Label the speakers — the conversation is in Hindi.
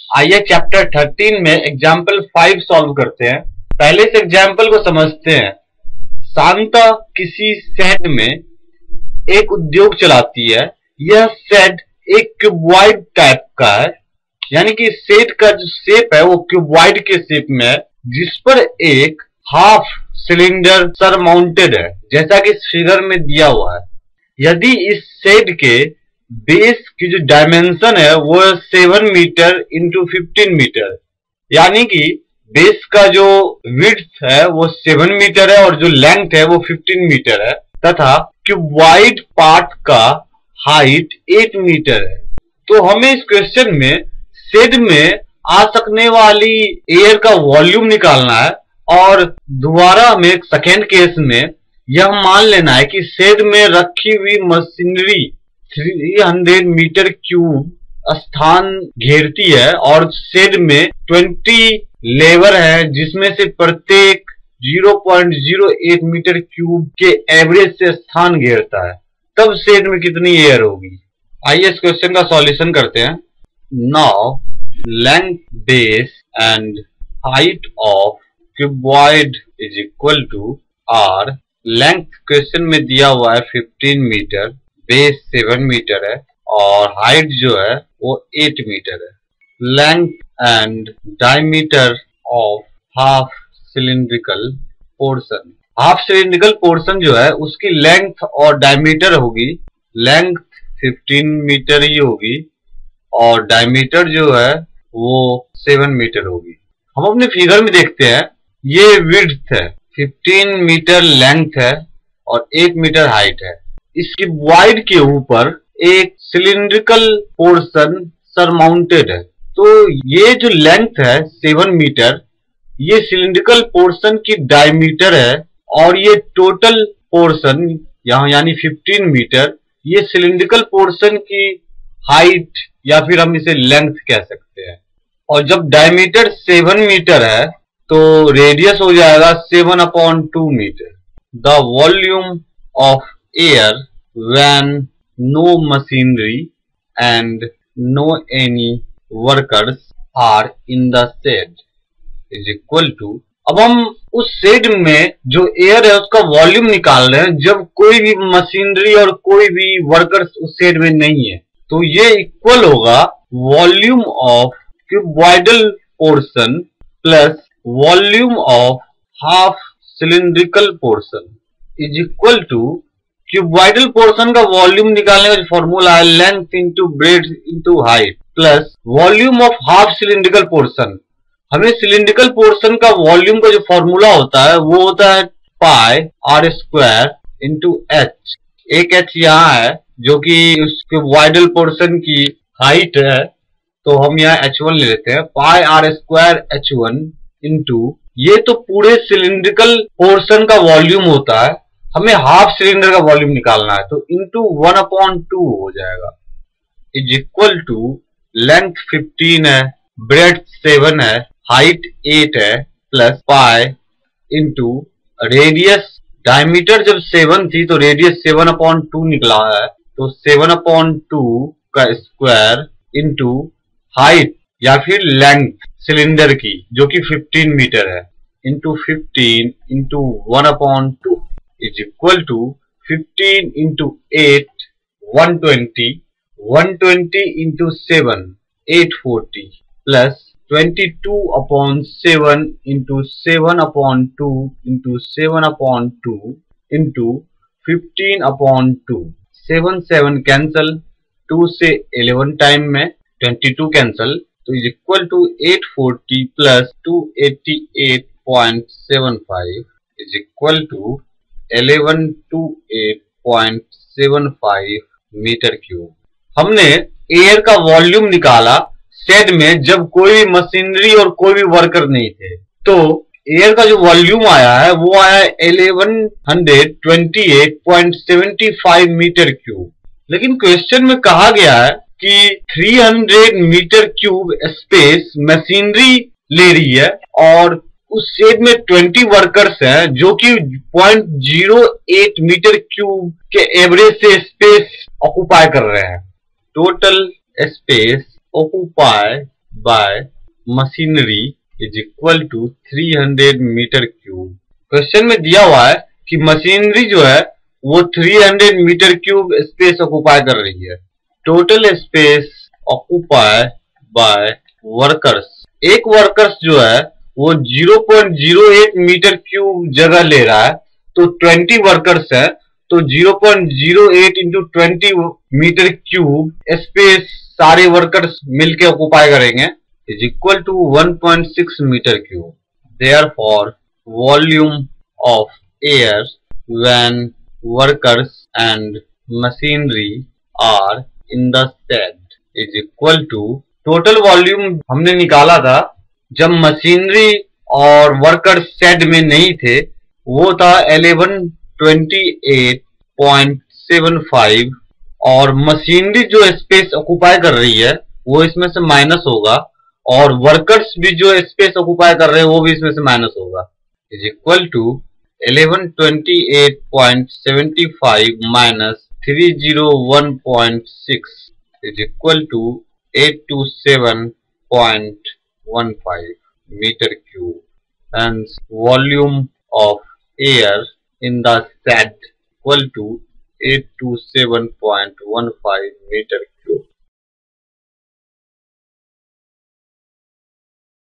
Speaker 1: आइए चैप्टर 13 में एग्जाम्पल 5 सॉल्व करते हैं। पहले इस एग्जाम्पल को समझते हैं। शांता किसी शेड में एक उद्योग चलाती है। यह शेड एक क्यूबॉइड टाइप का है, यानी कि शेड का जो शेप है वो क्यूबॉइड के शेप में है, जिस पर एक हाफ सिलेंडर सरमाउंटेड है, जैसा कि इस फिगर में दिया हुआ है। यदि इस शेड के बेस की जो डायमेंशन है वो 7 मीटर इंटू 15 मीटर, यानी कि बेस का जो विड्थ है वो 7 मीटर है और जो लेंथ है वो 15 मीटर है, तथा क्यूबॉइड पार्ट का हाइट 8 मीटर है। तो हमें इस क्वेश्चन में शेड में आ सकने वाली एयर का वॉल्यूम निकालना है, और दोबारा हमें एक सेकेंड केस में यह मान लेना है कि शेड में रखी हुई मशीनरी 300 मीटर क्यूब स्थान घेरती है और शेड में 20 लेबर है, जिसमें से प्रत्येक 0.08 मीटर क्यूब के एवरेज से स्थान घेरता है। तब शेड में कितनी एयर होगी? आइए इस क्वेश्चन का सॉल्यूशन करते हैं। Now length, base and height of cuboid is equal to R. Length question में दिया हुआ है 15 मीटर, बेस 7 मीटर है और हाइट जो है वो 8 मीटर है। Length and diameter of half cylindrical portion. Half cylindrical portion जो है उसकी लेंथ और डायमीटर होगी। लेंथ 15 मीटर ही होगी और डायमीटर जो है वो 7 मीटर होगी। हम अपने फिगर में देखते हैं, ये विड्थ है, 15 मीटर लेंथ है और 8 मीटर हाइट है। इसकी वाइड के ऊपर एक सिलिंड्रिकल पोर्शन सरमाउंटेड है। तो ये जो लेंथ है 7 मीटर, ये सिलिंड्रिकल पोर्शन की डायमीटर है, और ये टोटल पोर्शन यहाँ यानी 15 मीटर, ये सिलिंड्रिकल पोर्शन की हाइट या फिर हम इसे लेंथ कह सकते हैं। और जब डायमीटर 7 मीटर है तो रेडियस हो जाएगा 7/2 metre. The volume of air when no machinery and no any workers are in the shed is equal to. अब हम उस शेड में जो एयर है उसका वॉल्यूम निकाल रहे हैं जब कोई भी मशीनरी और कोई भी वर्कर्स उस शेड में नहीं है। तो ये इक्वल होगा volume of cuboidal portion plus volume of half cylindrical portion is equal to cuboidal portion का वॉल्यूम निकालने का फॉर्मूला है length into breadth into height plus volume of half cylindrical portion. हमें सिलिंड्रिकल पोर्शन का वॉल्यूम का जो फॉर्मूला होता है वो होता है pi R square into H. एक एच यहाँ है जो कि उसके क्यूबॉइडल पोर्शन की हाइट है, तो हम यहाँ h1 ले लेते हैं। पाई आर स्क्वायर h1 इंटू, ये तो पूरे सिलिंड्रिकल पोर्शन का वॉल्यूम होता है, हमें हाफ सिलेंडर का वॉल्यूम निकालना है, तो इंटू 1/2 हो जाएगा इज इक्वल टू लेंथ 15 है, ब्रेड्थ 7 है, हाइट 8 है, plus pi into radius. Diameter जब 7 थी तो रेडियस 7/2 निकला है, तो 7/2 का स्क्वायर इंटू हाइट या फिर लेंथ सिलेंडर की जो कि 15 मीटर है, into 15 into 1/2 is equal to 15 into 8 120, 120 into 7 840 प्लस 22/7 इंटू 7/2 इंटू 7/2 इंटू 15/2। 7 7 कैंसल, 2 से 11 टाइम में 22 कैंसल, तो इज इक्वल टू 840 प्लस 288.75 is equal to 1128.75 metre cube. हमने एयर का वॉल्यूम निकाला शेड में जब कोई मशीनरी और कोई भी वर्कर नहीं थे, तो एयर का जो वॉल्यूम आया है वो आया 1128.75 मीटर क्यूब। लेकिन क्वेश्चन में कहा गया है कि 300 मीटर क्यूब स्पेस मशीनरी ले रही है और उस शेड में 20 वर्कर्स हैं जो कि 0.08 मीटर क्यूब के एवरेज से स्पेस ऑक्युपाई कर रहे हैं। Total space occupy by machinery is equal to 300 metre cube. Question में दिया हुआ है कि मशीनरी जो है वो 300 मीटर क्यूब स्पेस ऑक्युपाई कर रही है। Total space occupy by workers, एक वर्कर्स जो है वो 0.08 मीटर क्यूब जगह ले रहा है, तो 20 वर्कर्स है तो 0.08 इंटू 20 मीटर क्यूब स्पेस सारे वर्कर्स मिलके ऑक्युपाई करेंगे is equal to 1.6 metre cube. Therefore volume of air when workers and machinery are in the shed is equal to, total volume हमने निकाला था जब मशीनरी और वर्कर्स शेड में नहीं थे, वो था 1128.75 और मशीनरी जो स्पेस ऑक्युपाई कर रही है वो इसमें से माइनस होगा और वर्कर्स भी जो स्पेस ऑक्युपाई कर रहे हैं वो भी इसमें से माइनस होगा is equal to 1128.75 minus 301.6 is equal to 827.15 metre cube. Hence, volume of air in the shed equal to 827.15 meter